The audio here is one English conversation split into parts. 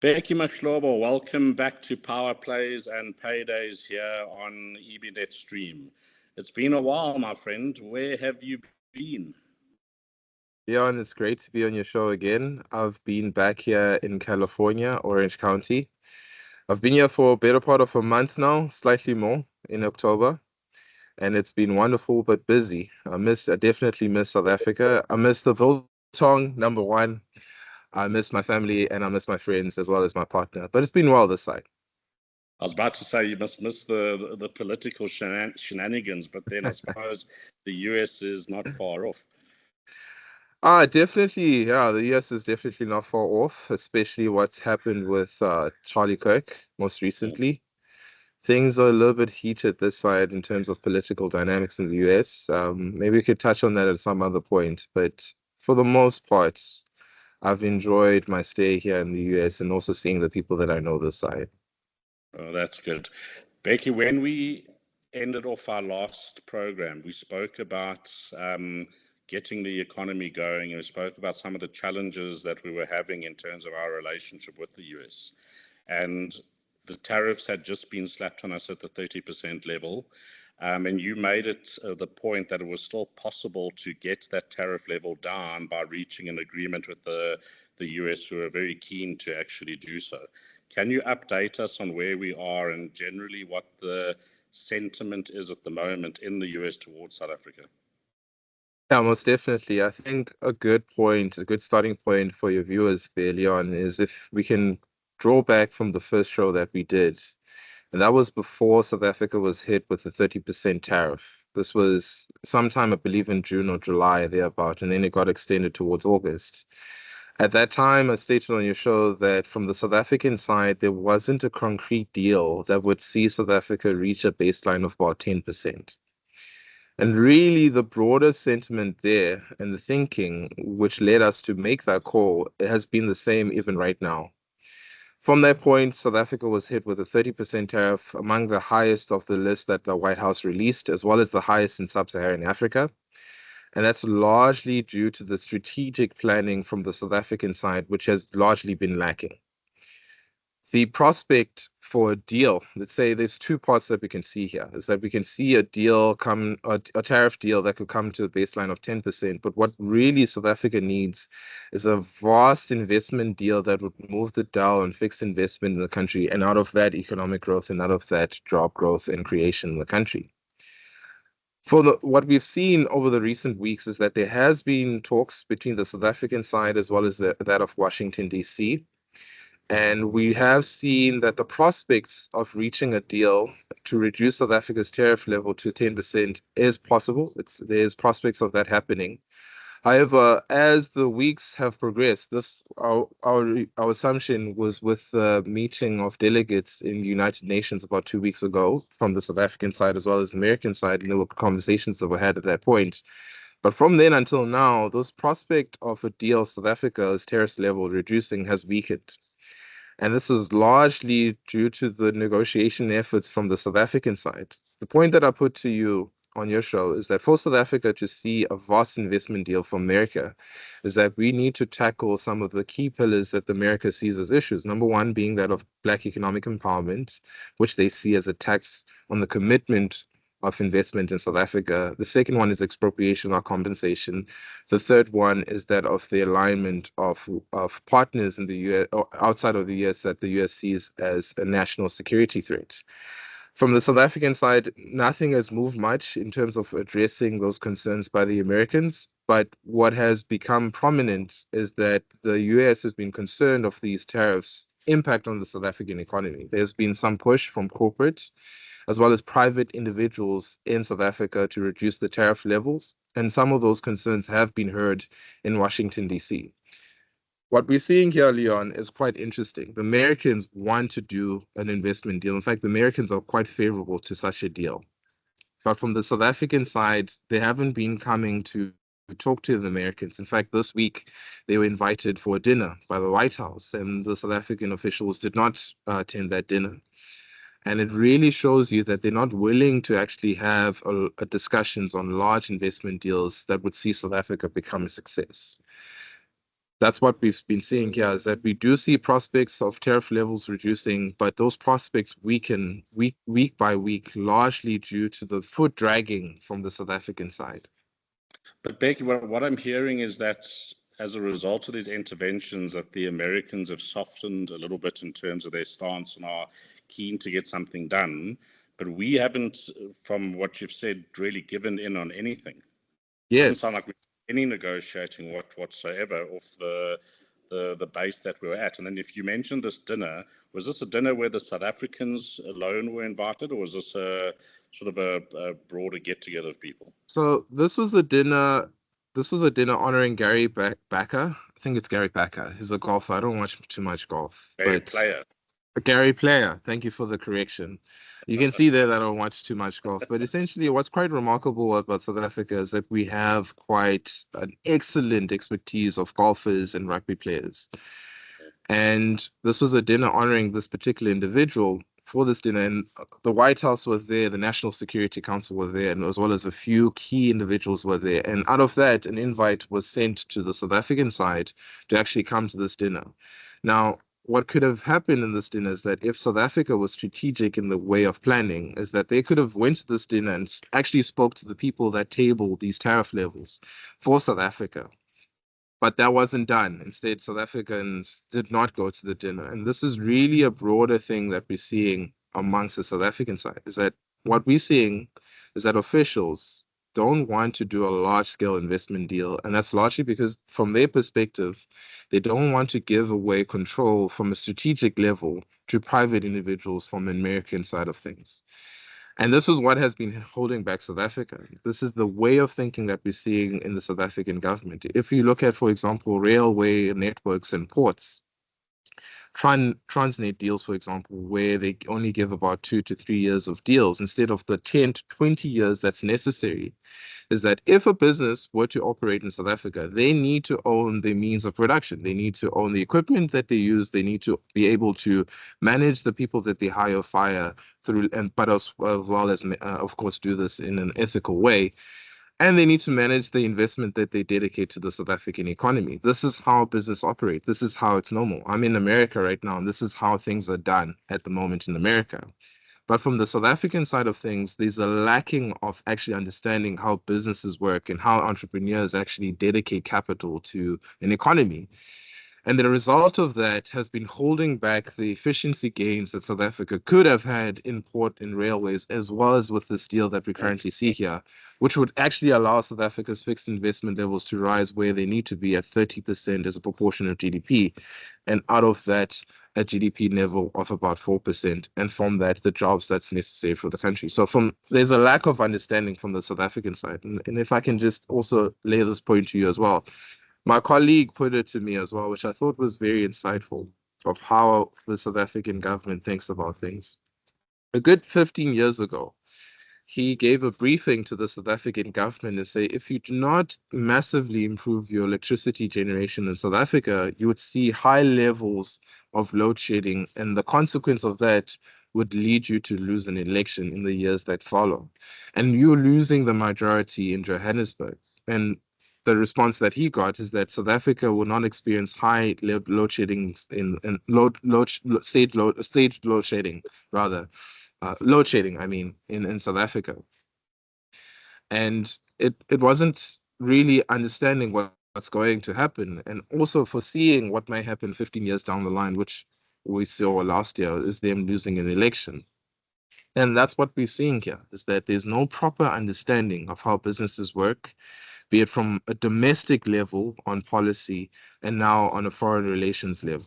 Bheki Mahlobo, welcome back to Power Plays and Paydays here on EBnet.Stream. It's been a while, my friend. Where have you been? Leon, it's great to be on your show again. I've been back here in California, Orange County. I've been here for a better part of a month now, slightly more, in October. And it's been wonderful but busy. I definitely miss South Africa. I miss the biltong, number one. I miss my family and I miss my friends as well as my partner. But it's been well this side. I was about to say you must miss the political shenanigans, but then I suppose the US is not far off. Definitely. Yeah, the US is definitely not far off, especially what's happened with Charlie Kirk most recently. Things are a little bit heated this side in terms of political dynamics in the US. Maybe we could touch on that at some other point, but for the most part, I've enjoyed my stay here in the US and also seeing the people that I know this side. Oh, that's good. Bheki, when we ended off our last program, we spoke about getting the economy going, and we spoke about some of the challenges that we were having in terms of our relationship with the US. And the tariffs had just been slapped on us at the 30% level. And you made it the point that it was still possible to get that tariff level down by reaching an agreement with the US, who are very keen to actually do so. Can you update us on where we are and generally what the sentiment is at the moment in the US towards South Africa? Yeah, most definitely. I think a good starting point for your viewers there, Leon, is if we can draw back from the first show that we did. And that was before South Africa was hit with a 30% tariff. This was sometime, I believe, in June or July, thereabout, and then it got extended towards August. At that time, I stated on your show that from the South African side, there wasn't a concrete deal that would see South Africa reach a baseline of about 10%. And really, the broader sentiment there and the thinking which led us to make that call has been the same even right now. From that point, South Africa was hit with a 30% tariff, among the highest of the list that the White House released, as well as the highest in sub-Saharan Africa. And that's largely due to the strategic planning from the South African side, which has largely been lacking. The prospect for a deal, let's say there's two parts that we can see here, is that we can see a tariff deal that could come to a baseline of 10%. But what really South Africa needs is a vast investment deal that would move the dial on fixed investment in the country, and out of that, economic growth, and out of that, job growth and creation in the country. What we've seen over the recent weeks is that there has been talks between the South African side as well as that of Washington, D.C., and we have seen that the prospects of reaching a deal to reduce South Africa's tariff level to 10% is possible. There's prospects of that happening. However, as the weeks have progressed, our assumption was with the meeting of delegates in the United Nations about 2 weeks ago from the South African side as well as the American side, and there were conversations that were had at that point. But from then until now, those prospect of a deal South Africa's tariff level reducing has weakened. And this is largely due to the negotiation efforts from the South African side. The point that I put to you on your show is that for South Africa to see a vast investment deal from America is that we need to tackle some of the key pillars that America sees as issues. Number one being that of Black economic empowerment, which they see as a tax on the commitment of investment in South Africa. The second one is expropriation or compensation. The third one is that of the alignment of partners in the US or outside of the US that the US sees as a national security threat. From the South African side, nothing has moved much in terms of addressing those concerns by the Americans. But what has become prominent is that the US has been concerned of these tariffs' impact on the South African economy. There's been some push from corporates as well as private individuals in South Africa to reduce the tariff levels. And some of those concerns have been heard in Washington, D.C. What we're seeing here, Leon, is quite interesting. The Americans want to do an investment deal. In fact, the Americans are quite favorable to such a deal. But from the South African side, they haven't been coming to talk to the Americans. In fact, this week they were invited for a dinner by the White House, and the South African officials did not attend that dinner. And it really shows you that they're not willing to actually have discussions on large investment deals that would see South Africa become a success. That's what we've been seeing here, is that we do see prospects of tariff levels reducing, but those prospects weaken week by week, largely due to the foot dragging from the South African side. But Becky, what I'm hearing is that as a result of these interventions, that the Americans have softened a little bit in terms of their stance and are keen to get something done. But we haven't, from what you've said, really given in on anything. Yes. It doesn't sound like we're any negotiating whatsoever off the base that we were at. And then if you mentioned this dinner, was this a dinner where the South Africans alone were invited, or was this a sort of a broader get-together of people? So this was a dinner honoring Gary Backer. I think it's Gary Backer. He's a golfer. I don't watch too much golf. Gary Player. Gary Player. Thank you for the correction. You can see there that I don't watch too much golf. But essentially, what's quite remarkable about South Africa is that we have quite an excellent expertise of golfers and rugby players. And this was a dinner honoring this particular individual for this dinner. And the White House was there, the National Security Council was there, and as well as a few key individuals were there. And out of that, an invite was sent to the South African side to actually come to this dinner. Now, what could have happened in this dinner is that if South Africa was strategic in the way of planning, is that they could have went to this dinner and actually spoke to the people that tabled these tariff levels for South Africa. But that wasn't done. Instead, South Africans did not go to the dinner. And this is really a broader thing that we're seeing amongst the South African side, is that what we're seeing is that officials don't want to do a large-scale investment deal. And that's largely because, from their perspective, they don't want to give away control from a strategic level to private individuals from the American side of things. And this is what has been holding back South Africa. This is the way of thinking that we're seeing in the South African government. If you look at, for example, railway networks and ports, Transnet deals, for example, where they only give about 2 to 3 years of deals instead of the 10 to 20 years that's necessary, is that if a business were to operate in South Africa, they need to own the means of production. They need to own the equipment that they use. They need to be able to manage the people that they fire through, but as well as, of course, do this in an ethical way. And they need to manage the investment that they dedicate to the South African economy. This is how business operates. This is how it's normal. I'm in America right now, and this is how things are done at the moment in America. But from the South African side of things, there's a lacking of actually understanding how businesses work and how entrepreneurs actually dedicate capital to an economy. And the result of that has been holding back the efficiency gains that South Africa could have had in port and railways, as well as with this deal that we currently see here, which would actually allow South Africa's fixed investment levels to rise where they need to be at 30% as a proportion of GDP. And out of that, a GDP level of about 4%. And from that, the jobs that's necessary for the country. So there's a lack of understanding from the South African side. And if I can just also lay this point to you as well. My colleague put it to me as well, which I thought was very insightful, of how the South African government thinks about things. A good 15 years ago, he gave a briefing to the South African government and say, if you do not massively improve your electricity generation in South Africa, you would see high levels of load shedding, and the consequence of that would lead you to lose an election in the years that follow. And you're losing the majority in Johannesburg. And the response that he got is that South Africa will not experience high load shedding staged load shedding, rather. Load shedding, I mean, in South Africa. And it wasn't really understanding what's going to happen, and also foreseeing what may happen 15 years down the line, which we saw last year, is them losing an election. And that's what we're seeing here, is that there's no proper understanding of how businesses work, be it from a domestic level on policy and now on a foreign relations level.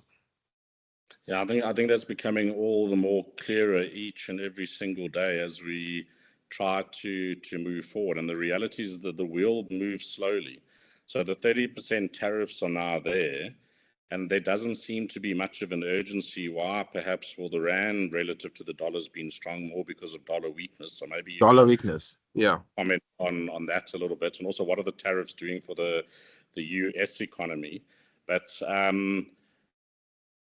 Yeah, I think that's becoming all the more clearer each and every single day as we try to move forward. And the reality is that the wheel moves slowly. So the 30% tariffs are now there, and there doesn't seem to be much of an urgency. Why? Perhaps, well, the rand relative to the dollar's been strong more because of dollar weakness. So maybe you Dollar can weakness, yeah. comment on that a little bit, and also what are the tariffs doing for the US economy. But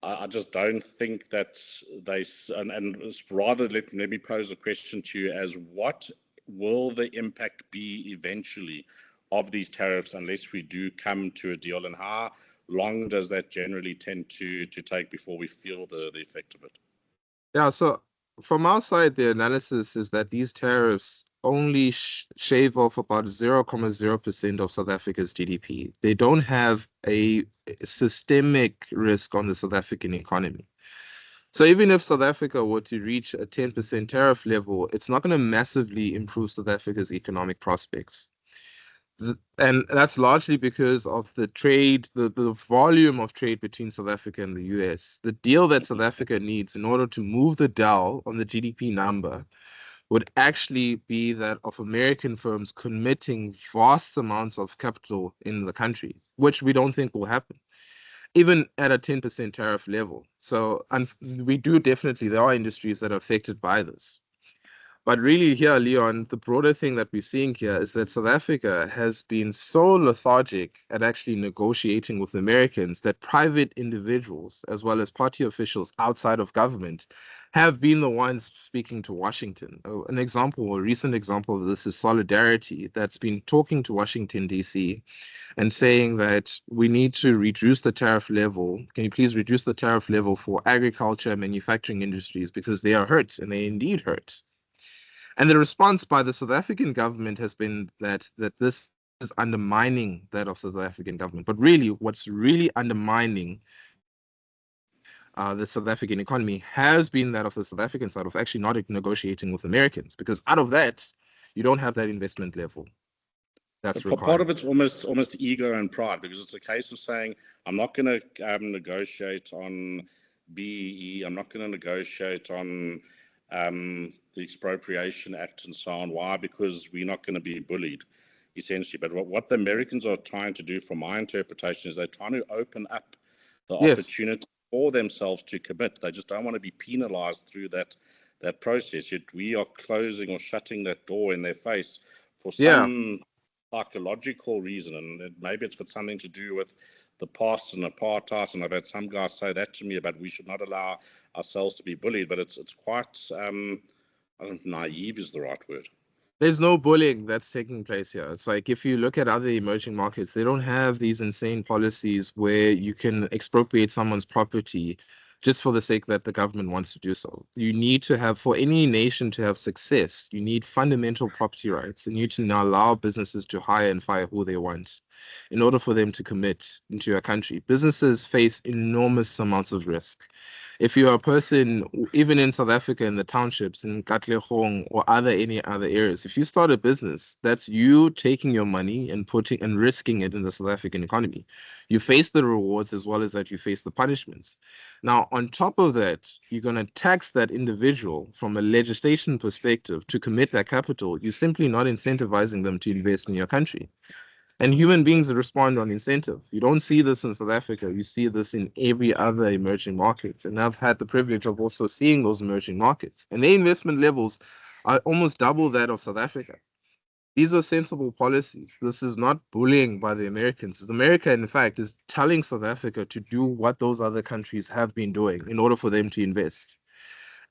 I just don't think that they, and rather let me pose a question to you as what will the impact be eventually of these tariffs unless we do come to a deal, and how long does that generally tend to take before we feel the effect of it? Yeah, so from our side, the analysis is that these tariffs only shave off about 0.0% of South Africa's GDP. They don't have a systemic risk on the South African economy. So even if South Africa were to reach a 10% tariff level, it's not going to massively improve South Africa's economic prospects. And that's largely because of the trade, the volume of trade between South Africa and the US. The deal that South Africa needs in order to move the dial on the GDP number would actually be that of American firms committing vast amounts of capital in the country, which we don't think will happen, even at a 10% tariff level. So, and we do definitely, there are industries that are affected by this. But really here, Leon, the broader thing that we're seeing here is that South Africa has been so lethargic at actually negotiating with Americans that private individuals, as well as party officials outside of government, have been the ones speaking to Washington. An example, a recent example of this is Solidarity, that's been talking to Washington, D.C., and saying that we need to reduce the tariff level. Can you please reduce the tariff level for agriculture and manufacturing industries because they are hurt, and they indeed hurt. And the response by the South African government has been that this is undermining that of South African government. But really, what's really undermining the South African economy has been that of the South African side of actually not negotiating with Americans, because out of that, you don't have that investment level that's But part required. of it's almost ego and pride, because it's a case of saying, I'm not going to negotiate on BEE, I'm not going to negotiate on the Expropriation Act and so on. Why? Because we're not going to be bullied, essentially. But what the Americans are trying to do, from my interpretation, is they're trying to open up the Yes. opportunity for themselves to commit. They just don't want to be penalized through that process. Yet we are closing or shutting that door in their face for Yeah. some psychological reason, and maybe it's got something to do with the past and apartheid. And I've had some guys say that to me about we should not allow ourselves to be bullied, but it's quite I don't know, naive is the right word. There's no bullying that's taking place here. It's like if you look at other emerging markets, they don't have these insane policies where you can expropriate someone's property just for the sake that the government wants to do so. You need to have, for any nation to have success, you need fundamental property rights, and you need to now allow businesses to hire and fire who they want in order for them to commit into your country. Businesses face enormous amounts of risk. If you're a person, even in South Africa, in the townships, in Katlehong or any other areas, if you start a business, that's you taking your money and putting and risking it in the South African economy. You face the rewards as well as that you face the punishments. Now, on top of that, you're going to tax that individual from a legislation perspective to commit that capital. You're simply not incentivizing them to invest in your country. And human beings respond on incentive. You don't see this in South Africa. You see this in every other emerging market. And I've had the privilege of also seeing those emerging markets. And their investment levels are almost double that of South Africa. These are sensible policies. This is not bullying by the Americans. America, in fact, is telling South Africa to do what those other countries have been doing in order for them to invest.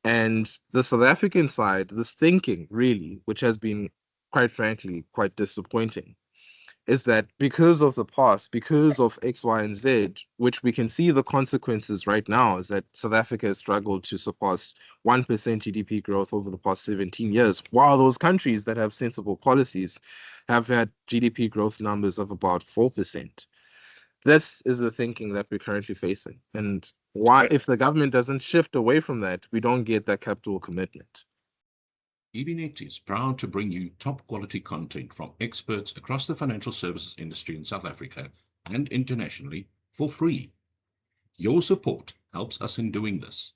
And the South African side, this thinking, really, which has been, quite frankly, quite disappointing, is that because of the past, because of X, Y, and Z, which we can see the consequences right now, is that South Africa has struggled to surpass 1% GDP growth over the past 17 years, while those countries that have sensible policies have had GDP growth numbers of about 4%. This is the thinking that we're currently facing. And why, if the government doesn't shift away from that, we don't get that capital commitment. EBnet is proud to bring you top quality content from experts across the financial services industry in South Africa and internationally for free. Your support helps us in doing this.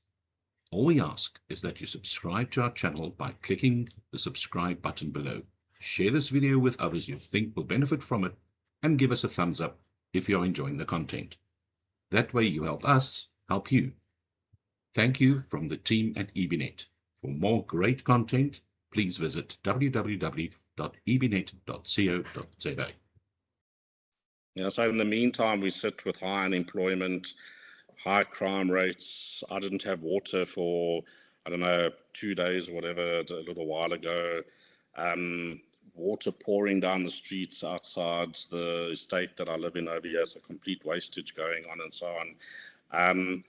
All we ask is that you subscribe to our channel by clicking the subscribe button below. Share this video with others you think will benefit from it, and give us a thumbs up if you're enjoying the content. That way you help us help you. Thank you from the team at EBnet. For more great content, please visit www.ebnet.co.za. Yeah, so in the meantime, we sit with high unemployment, high crime rates. I didn't have water for, I don't know, 2 days or whatever, a little while ago. Water pouring down the streets outside the estate that I live in over here, so complete wastage going on and so on.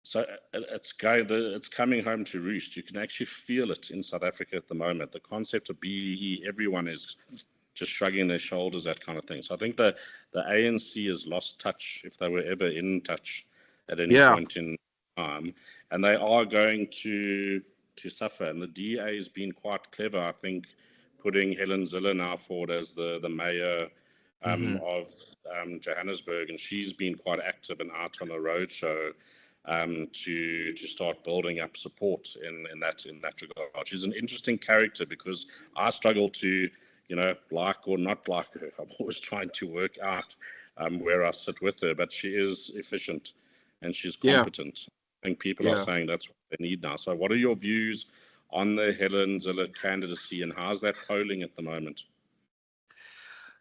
So it's coming home to roost. You can actually feel it in South Africa at the moment. The concept of BEE, everyone is just shrugging their shoulders, that kind of thing. So I think the ANC has lost touch, if they were ever in touch at any point in time, and they are going to suffer. And the DA has been quite clever, I think, putting Helen Zille now forward as the mayor of Johannesburg, and she's been quite active and out on a roadshow to start building up support in that regard. She's an interesting character because I struggle to, like or not like her. I'm always trying to work out where I sit with her, but she is efficient and she's competent. I think people are saying that's what they need now. So what are your views on the Helen Zille candidacy, and how's that polling at the moment?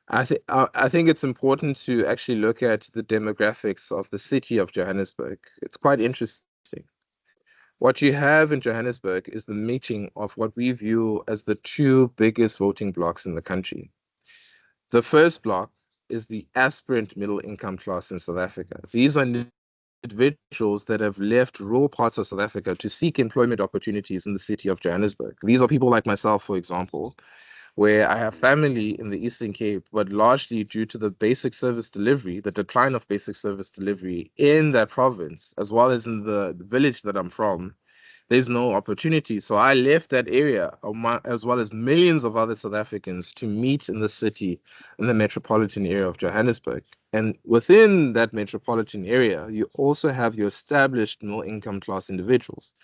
I think it's important to actually look at the demographics of the city of Johannesburg. It's quite interesting. What you have in Johannesburg is the meeting of what we view as the two biggest voting blocks in the country. The first block is the aspirant middle income class in South Africa. These are individuals that have left rural parts of South Africa to seek employment opportunities in the city of Johannesburg. These are people like myself, for example, where I have family in the Eastern Cape, but largely due to the basic service delivery, the decline of basic service delivery in that province, as well as in the village that I'm from, there's no opportunity. So I left that area, as well as millions of other South Africans, to meet in the city, in the metropolitan area of Johannesburg. And within that metropolitan area, you also have your established middle income class individuals.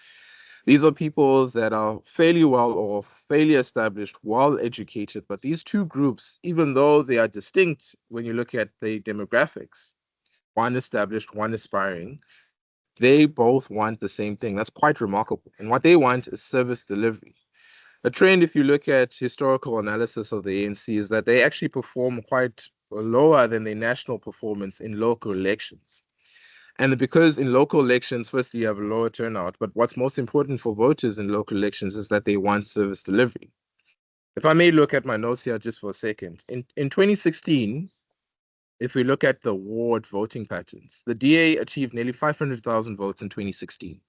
These are people that are fairly well off, fairly established, well educated. But these two groups, even though they are distinct when you look at the demographics, one established, one aspiring, they both want the same thing. That's quite remarkable. And what they want is service delivery. A trend, if you look at historical analysis of the ANC, is that they actually perform quite lower than their national performance in local elections. And because in local elections, firstly, you have a lower turnout, but what's most important for voters in local elections is that they want service delivery. If I may look at my notes here just for a second, in 2016, if we look at the ward voting patterns, the DA achieved nearly 500,000 votes in 2016.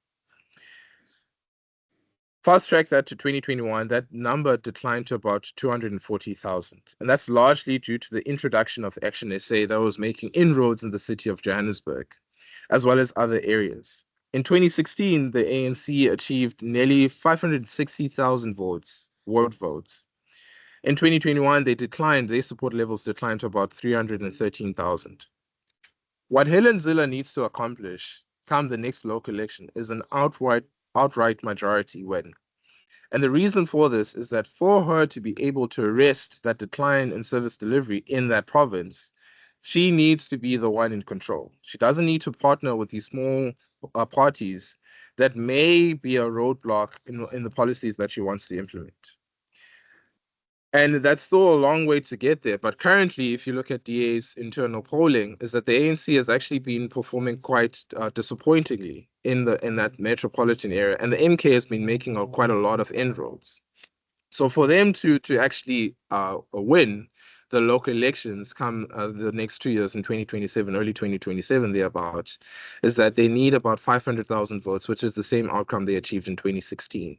Fast track that to 2021, that number declined to about 240,000. And that's largely due to the introduction of Action SA that was making inroads in the city of Johannesburg, as well as other areas. In 2016, the ANC achieved nearly 560,000 votes, ward votes. In 2021, their support levels declined to about 313,000. What Helen Zille needs to accomplish come the next local election is an outright majority win. And the reason for this is that for her to be able to arrest that decline in service delivery in that province, she needs to be the one in control. She doesn't need to partner with these small parties that may be a roadblock in the policies that she wants to implement. And that's still a long way to get there. But currently, if you look at DA's internal polling, is that the ANC has actually been performing quite disappointingly in that metropolitan area. And the MK has been making quite a lot of inroads. So for them to actually win the local elections come the next 2 years in 2027, early 2027 thereabouts, is that they need about 500,000 votes, which is the same outcome they achieved in 2016.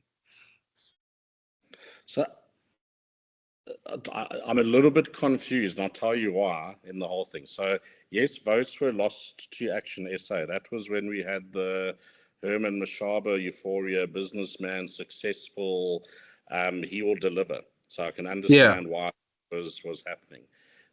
So I'm a little bit confused, and I'll tell you why in the whole thing. So yes, votes were lost to Action SA. That was when we had the Herman Mashaba euphoria, businessman, successful, he will deliver. So I can Yeah. understand why it was happening.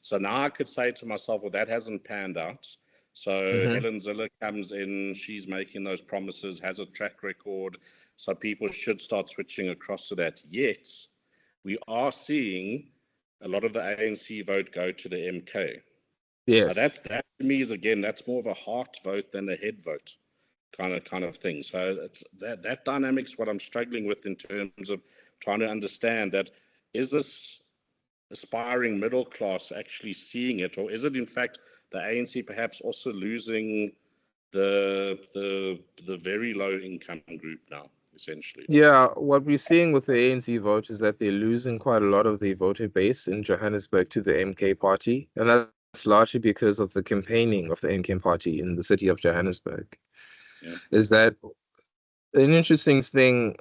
So now I could say to myself, well, that hasn't panned out. So Helen Zille comes in, she's making those promises, has a track record. So people should start switching across to that. Yet, we are seeing a lot of the ANC vote go to the MK. Now Yes. that to me is, again, that's more of a heart vote than a head vote kind of thing. So it's that dynamic's what I'm struggling with in terms of trying to understand that, is this aspiring middle class actually seeing it, or is it in fact the ANC perhaps also losing the very low income group now, essentially? Yeah, what we're seeing with the ANC vote is that they're losing quite a lot of their voter base in Johannesburg to the MK party. And that's largely because of the campaigning of the MK party in the city of Johannesburg. Yeah. Is that an interesting thing,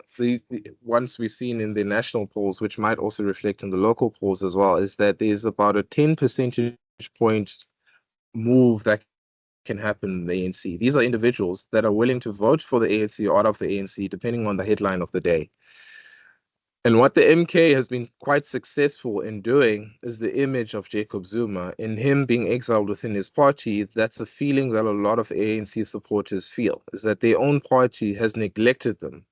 once we've seen in the national polls, which might also reflect in the local polls as well, is that there's about a 10 percentage point move that can happen in the ANC. These are individuals that are willing to vote for the ANC or out of the ANC, depending on the headline of the day. And what the MK has been quite successful in doing is the image of Jacob Zuma. In him being exiled within his party, that's a feeling that a lot of ANC supporters feel, is that their own party has neglected them.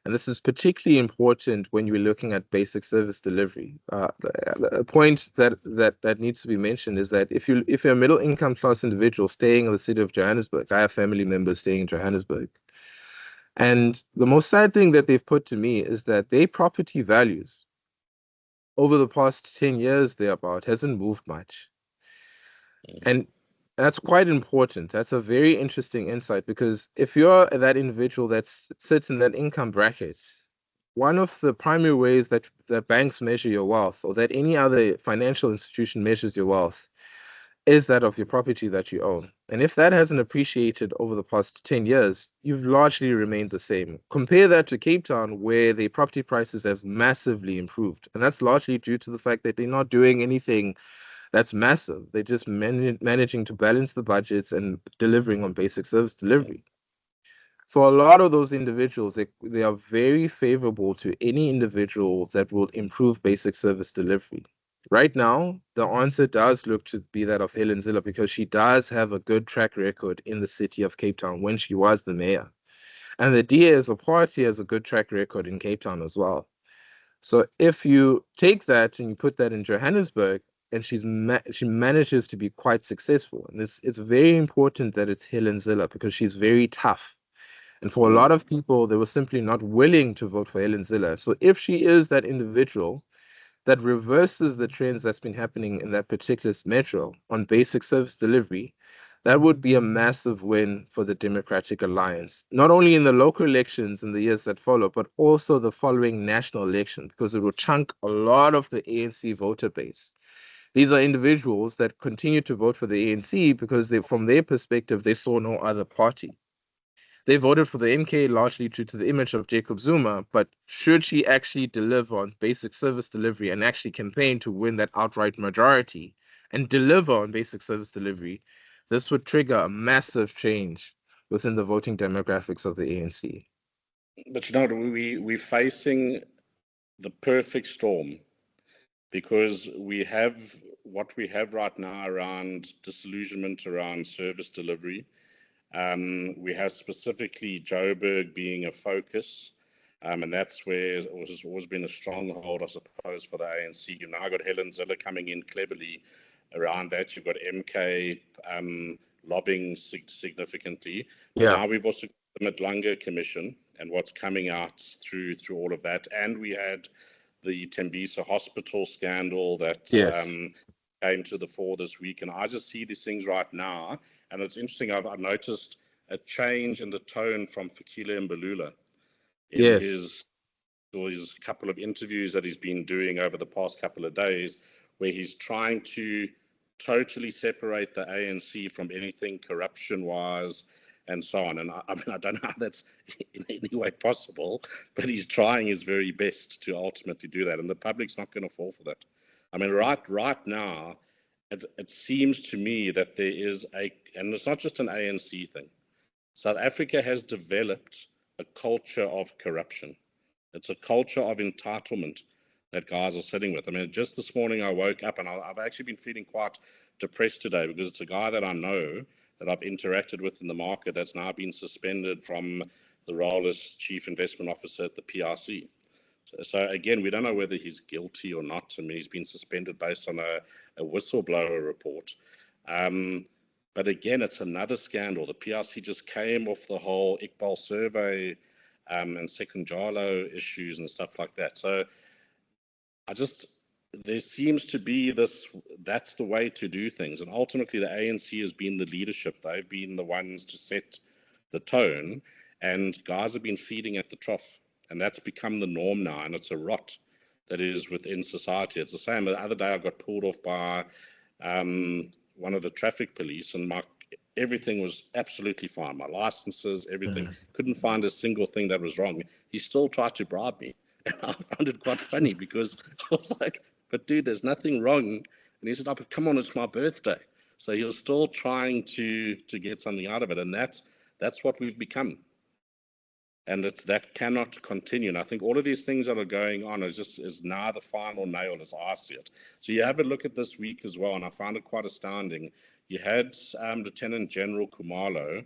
And this is particularly important when you're looking at basic service delivery. A point that needs to be mentioned is that if you're a middle income class individual staying in the city of Johannesburg, I have family members staying in Johannesburg, and the most sad thing that they've put to me is that their property values over the past 10 years thereabout hasn't moved much. And that's quite important. That's a very interesting insight, because if you're that individual that sits in that income bracket, one of the primary ways that banks measure your wealth, or that any other financial institution measures your wealth, is that of your property that you own. And if that hasn't appreciated over the past 10 years, you've largely remained the same. Compare that to Cape Town, where the property prices has massively improved. And that's largely due to the fact that they're not doing anything that's massive. They're just managing to balance the budgets and delivering on basic service delivery. For a lot of those individuals, they are very favorable to any individual that will improve basic service delivery. Right now, the answer does look to be that of Helen Zille, because she does have a good track record in the city of Cape Town when she was the mayor. And the DA as a party has a good track record in Cape Town as well. So if you take that and you put that in Johannesburg, and she manages to be quite successful, and it's very important that it's Helen Zille, because she's very tough. And for a lot of people, they were simply not willing to vote for Helen Zille. So if she is that individual that reverses the trends that's been happening in that particular metro on basic service delivery, that would be a massive win for the Democratic Alliance, not only in the local elections in the years that follow, but also the following national election, because it will chunk a lot of the ANC voter base. These are individuals that continue to vote for the ANC because from their perspective, they saw no other party. They voted for the MK largely due to the image of Jacob Zuma, but should she actually deliver on basic service delivery and actually campaign to win that outright majority and deliver on basic service delivery, this would trigger a massive change within the voting demographics of the ANC. But we're facing the perfect storm, because we have what we have right now around disillusionment around service delivery. We have specifically Joburg being a focus, and that's where it has always been a stronghold, I suppose, for the ANC. You've now got Helen Zille coming in cleverly around that. You've got MK lobbying significantly. But now we've also got the Madlanga Commission and what's coming out through all of that. And we had the Tembisa hospital scandal that came to the fore this week. And I just see these things right now. And it's interesting, I've noticed a change in the tone from Fikile Mbalula in his couple of interviews that he's been doing over the past couple of days, where he's trying to totally separate the ANC from anything corruption-wise and so on. And I mean, I don't know how that's in any way possible, but he's trying his very best to ultimately do that. And the public's not going to fall for that. I mean, right now, it seems to me that there is and it's not just an ANC thing. South Africa has developed a culture of corruption. It's a culture of entitlement that guys are sitting with. I mean, just this morning I woke up and I've actually been feeling quite depressed today because it's a guy that I know, that I've interacted with in the market, that's now been suspended from the role as Chief Investment Officer at the PRC. So again, we don't know whether he's guilty or not. I mean, he's been suspended based on a whistleblower report. But again, it's another scandal. The PRC just came off the whole Iqbal survey and second Jalo issues and stuff like that. So there seems to be that's the way to do things. And ultimately, the ANC has been the leadership. They've been the ones to set the tone, and guys have been feeding at the trough. And that's become the norm now, and it's a rot that is within society. It's the same. The other day I got pulled off by one of the traffic police, and everything was absolutely fine. My licenses, everything. Couldn't find a single thing that was wrong. He still tried to bribe me. And I found it quite funny because I was like, but dude, there's nothing wrong. And he said, oh, but come on, it's my birthday. So he was still trying to get something out of it. And that's what we've become. And that cannot continue. And I think all of these things that are going on is now the final nail, as I see it. So you have a look at this week as well, and I found it quite astounding. You had Lieutenant General Khumalo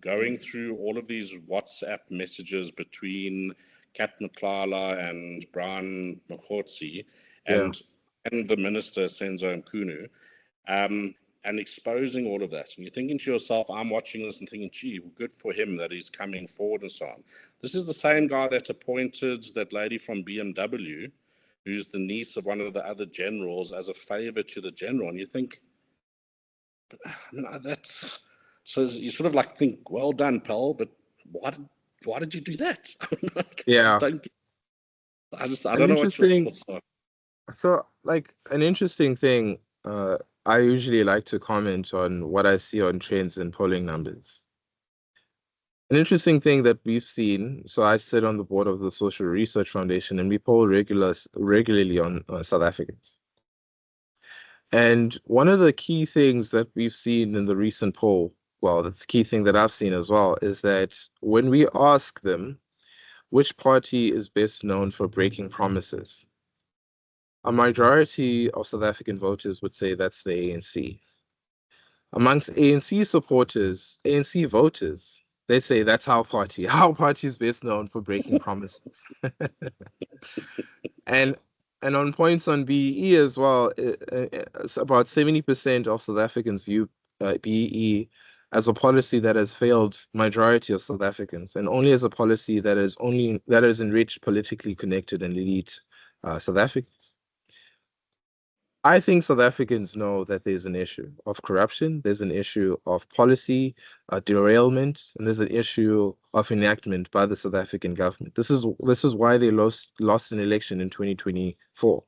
going through all of these WhatsApp messages between Kat Mklala and Brian Mkhotsi and the Minister Senzo Mkhunu. And exposing all of that. And you're thinking to yourself, I'm watching this and thinking, gee, good for him that he's coming forward and so on. This is the same guy that appointed that lady from BMW, who's the niece of one of the other generals, as a favor to the general. And you think, no, that's... So you sort of like think, well done, pal, but why did you do that? I don't know what your thoughts are. So, like, an interesting thing, I usually like to comment on what I see on trends and polling numbers. An interesting thing that we've seen, so I sit on the board of the Social Research Foundation, and we poll regularly on South Africans. And one of the key things that we've seen in the recent poll, well, the key thing that I've seen as well, is that when we ask them which party is best known for breaking promises, a majority of South African voters would say that's the ANC. Amongst ANC supporters, ANC voters, they say that's our party. Our party is best known for breaking promises. And on points on BEE as well, about 70% of South Africans view BEE as a policy that has failed majority of South Africans, and only as a policy that has enriched politically connected and elite South Africans. I think South Africans know that there's an issue of corruption, there's an issue of policy derailment, and there's an issue of enactment by the South African government. This is why they lost an election in 2024.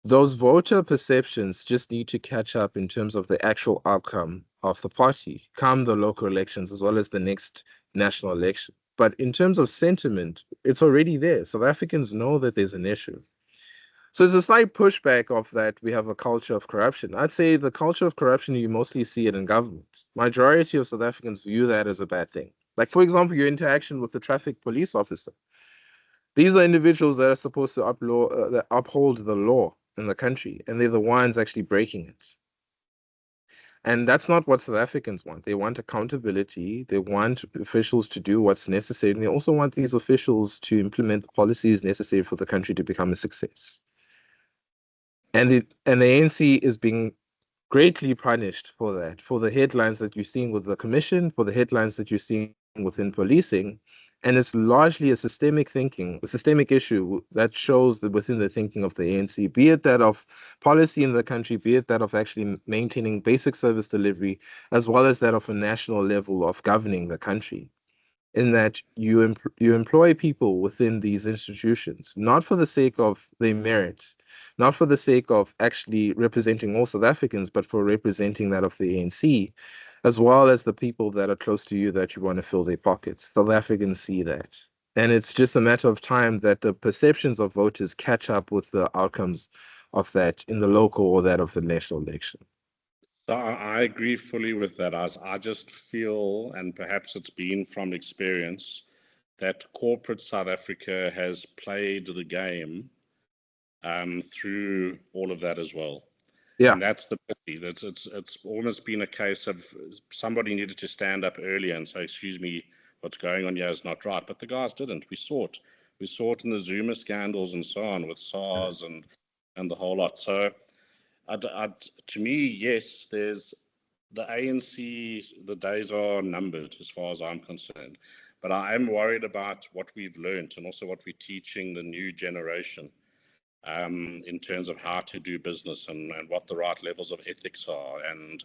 Those voter perceptions just need to catch up in terms of the actual outcome of the party, come the local elections as well as the next national election. But in terms of sentiment, it's already there. South Africans know that there's an issue. So it's a slight pushback of that we have a culture of corruption. I'd say the culture of corruption, you mostly see it in government. Majority of South Africans view that as a bad thing. Like, for example, your interaction with the traffic police officer. These are individuals that are supposed to uphold the law in the country, and they're the ones actually breaking it. And that's not what South Africans want. They want accountability. They want officials to do what's necessary. And they also want these officials to implement the policies necessary for the country to become a success. And the ANC is being greatly punished for that, for the headlines that you're seeing with the commission, for the headlines that you're seeing within policing. And it's largely a systemic issue that shows within the thinking of the ANC, be it that of policy in the country, be it that of actually maintaining basic service delivery, as well as that of a national level of governing the country. In that you employ people within these institutions, not for the sake of their merit, not for the sake of actually representing all South Africans, but for representing that of the ANC, as well as the people that are close to you that you want to fill their pockets. South Africans see that. And it's just a matter of time that the perceptions of voters catch up with the outcomes of that in the local or that of the national election. So I agree fully with that. I just feel, and perhaps it's been from experience, that corporate South Africa has played the game through all of that as well. Yeah. And that's the pity. It's almost been a case of somebody needed to stand up earlier and say, excuse me, what's going on here is not right. But the guys didn't. We saw it. We saw it in the Zuma scandals and so on with SARS and the whole lot. So to me, yes, there's the ANC, the days are numbered as far as I'm concerned. But I am worried about what we've learned and also what we're teaching the new generation in terms of how to do business and what the right levels of ethics are. And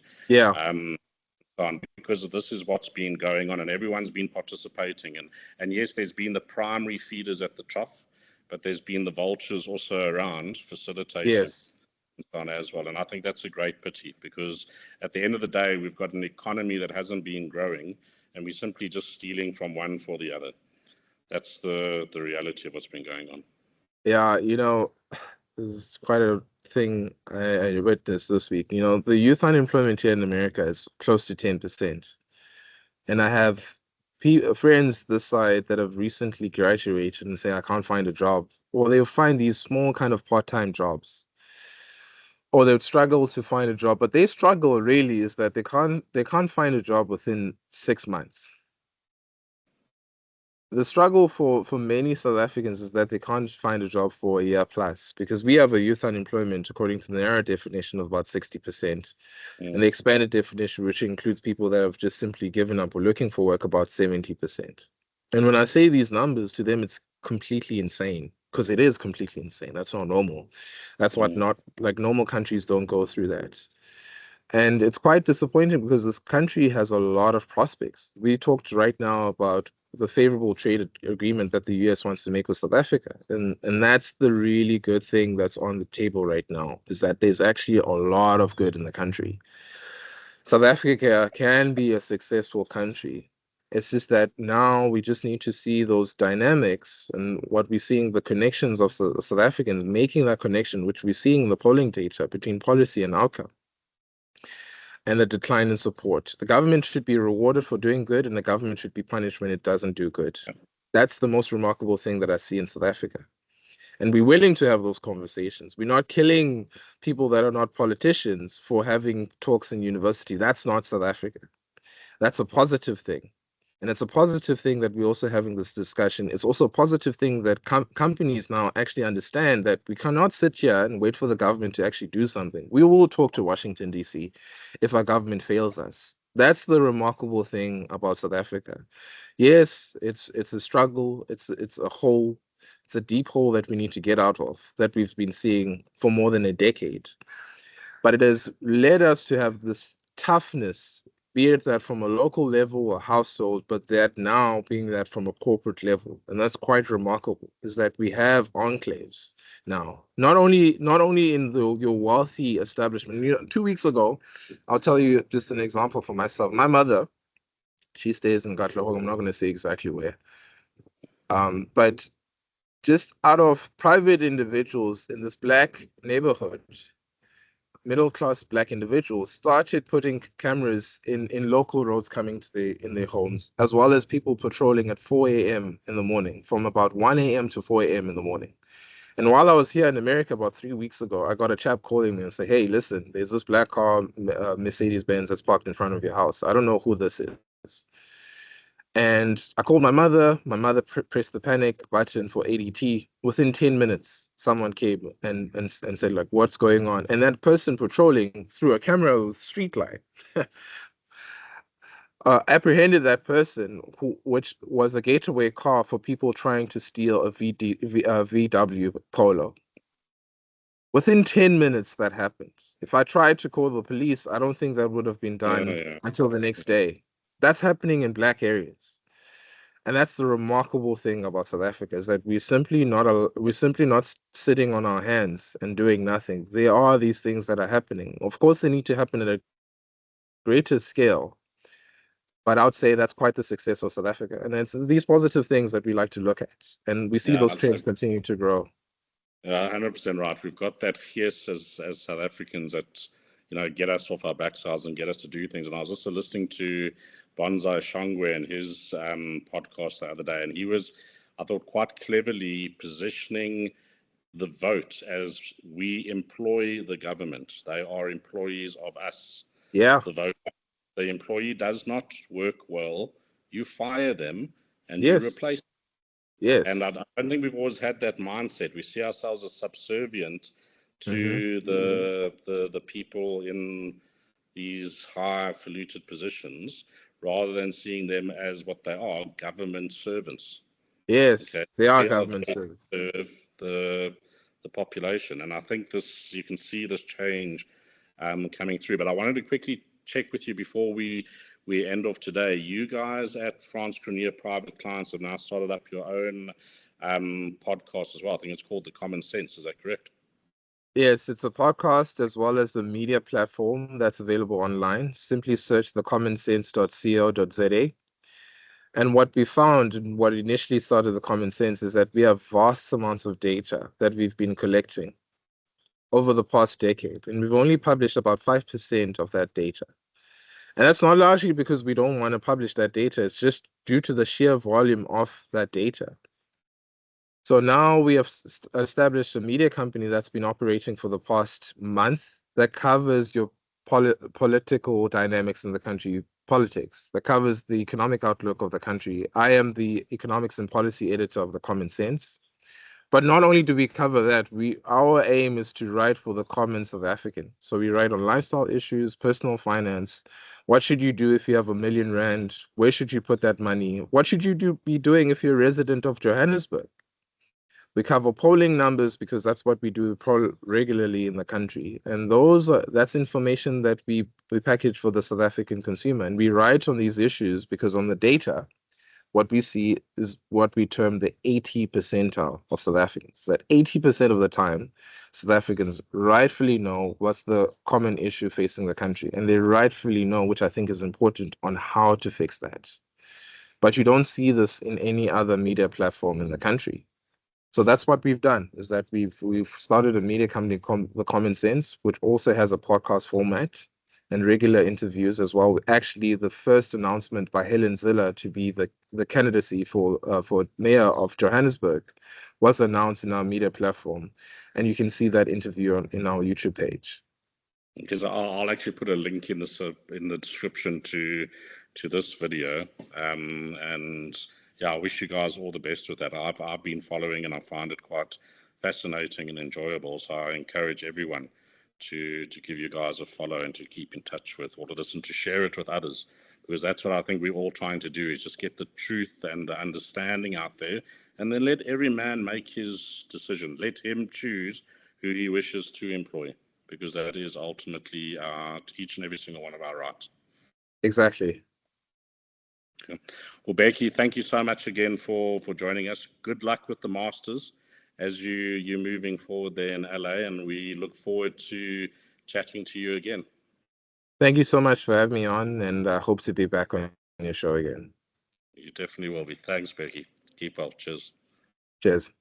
because this is what's been going on and everyone's been participating. And yes, there's been the primary feeders at the trough, but there's been the vultures also around facilitating. Yes. On as well. And I think that's a great pity because at the end of the day, we've got an economy that hasn't been growing and we're simply just stealing from one for the other. That's the reality of what's been going on. Yeah, this is quite a thing I witnessed this week. The youth unemployment here in America is close to 10%. And I have friends this side that have recently graduated and say, I can't find a job. Or they'll find these small kind of part-time jobs. Or they would struggle to find a job, but their struggle really is that they can't find a job within 6 months. The struggle for many South Africans is that they can't find a job for a year plus because we have a youth unemployment according to the narrow definition of about 60%, and the expanded definition, which includes people that have just simply given up or looking for work, about 70%. And when I say these numbers to them, it's completely insane. Because it is completely insane. That's not normal. That's what not like normal countries don't go through that. And it's quite disappointing because this country has a lot of prospects. We talked right now about the favorable trade agreement that the US wants to make with South Africa. And that's the really good thing that's on the table right now, is that there's actually a lot of good in the country. South Africa can be a successful country. It's just that now we just need to see those dynamics and what we're seeing, the connections of South Africans making that connection, which we're seeing in the polling data between policy and outcome, and the decline in support. The government should be rewarded for doing good, and the government should be punished when it doesn't do good. That's the most remarkable thing that I see in South Africa. And we're willing to have those conversations. We're not killing people that are not politicians for having talks in university. That's not South Africa. That's a positive thing. And it's a positive thing that we're also having this discussion. It's also a positive thing that companies now actually understand that we cannot sit here and wait for the government to actually do something. We will talk to Washington, D.C. if our government fails us. That's the remarkable thing about South Africa. Yes, it's a struggle. It's a hole. It's a deep hole that we need to get out of, that we've been seeing for more than a decade. But it has led us to have this toughness, be it that from a local level or household, but that now being that from a corporate level. And that's quite remarkable, is that we have enclaves now, not only in your wealthy establishment. 2 weeks ago, I'll tell you just an example for myself. My mother, she stays in Katlehong. I'm not going to say exactly where. But just out of private individuals in this black neighborhood, middle-class black individuals started putting cameras in local roads coming to in their homes, as well as people patrolling at 4 a.m. in the morning, from about 1 a.m. to 4 a.m. in the morning. And while I was here in America about 3 weeks ago, I got a chap calling me and say, hey, listen, there's this black car, Mercedes-Benz, that's parked in front of your house. I don't know who this is. And I called my mother. My mother pressed the panic button for ADT. Within 10 minutes, someone came and said, like, what's going on? And that person patrolling through a camera with street light apprehended that person, which was a getaway car for people trying to steal a VW Polo. Within 10 minutes, that happened. If I tried to call the police, I don't think that would have been done until the next day. That's happening in black areas. And that's the remarkable thing about South Africa, is that we're simply not sitting on our hands and doing nothing. There are these things that are happening. Of course, they need to happen at a greater scale. But I would say that's quite the success of South Africa. And it's these positive things that we like to look at. And we see those trends continue to grow. 100% right. We've got that yes as South Africans that, get us off our backsides and get us to do things. And I was also listening to Bonsai Shongwe in his podcast the other day, and he was, I thought, quite cleverly positioning the vote as we employ the government. They are employees of us. Yeah. The vote, the employee does not work well, you fire them and Yes. you replace them. Yes. And I don't think we've always had that mindset. We see ourselves as subservient to the people in these highfalutin positions, rather than seeing them as what they are, government servants. Yes, Okay, they are they are government there servants. to serve the population, and I think this, you can see this change coming through. But I wanted to quickly check with you before we end off today. You guys at France Grenier Private Clients have now started up your own podcast as well. I think it's called The Common Sense. Is that correct? Yes, it's a podcast as well as the media platform that's available online. Simply search thecommonsense.co.za. And what we found, and what initially started the Common Sense, is that we have vast amounts of data that we've been collecting over the past decade, and we've only published about 5% of that data. And that's not largely because we don't want to publish that data, it's just due to the sheer volume of that data. So now we have established a media company that's been operating for the past month that covers your political dynamics in the country, politics, that covers the economic outlook of the country. I am the economics and policy editor of The Common Sense. But not only do we cover that, our aim is to write for the common South African. So we write on lifestyle issues, personal finance. What should you do if you have R1 million? Where should you put that money? What should you be doing if you're a resident of Johannesburg? We cover polling numbers because that's what we do regularly in the country. And that's information that we package for the South African consumer. And we write on these issues because on the data, what we see is what we term the 80 percentile of South Africans. That 80% of the time, South Africans rightfully know what's the common issue facing the country. And they rightfully know, which I think is important, on how to fix that. But you don't see this in any other media platform in the country. So that's what we've done, is that we've started a media company, The Common Sense, which also has a podcast format and regular interviews as well. Actually, the first announcement by Helen Zille to be the candidacy for Mayor of Johannesburg was announced in our media platform. And you can see that interview in our YouTube page. Because I'll actually put a link in the description to this video, and yeah, I wish you guys all the best with that. I've been following and I find it quite fascinating and enjoyable. So I encourage everyone to give you guys a follow and to keep in touch with all of this and to share it with others, because that's what I think we're all trying to do, is just get the truth and the understanding out there, and then let every man make his decision. Let him choose who he wishes to employ, because that is ultimately each and every single one of our rights. Exactly. Okay. Well, Bheki, thank you so much again for joining us. Good luck with the Masters as you're moving forward there in LA, and we look forward to chatting to you again. Thank you so much for having me on, and I hope to be back on your show again. You definitely will be. Thanks, Bheki. Keep well. Cheers. Cheers.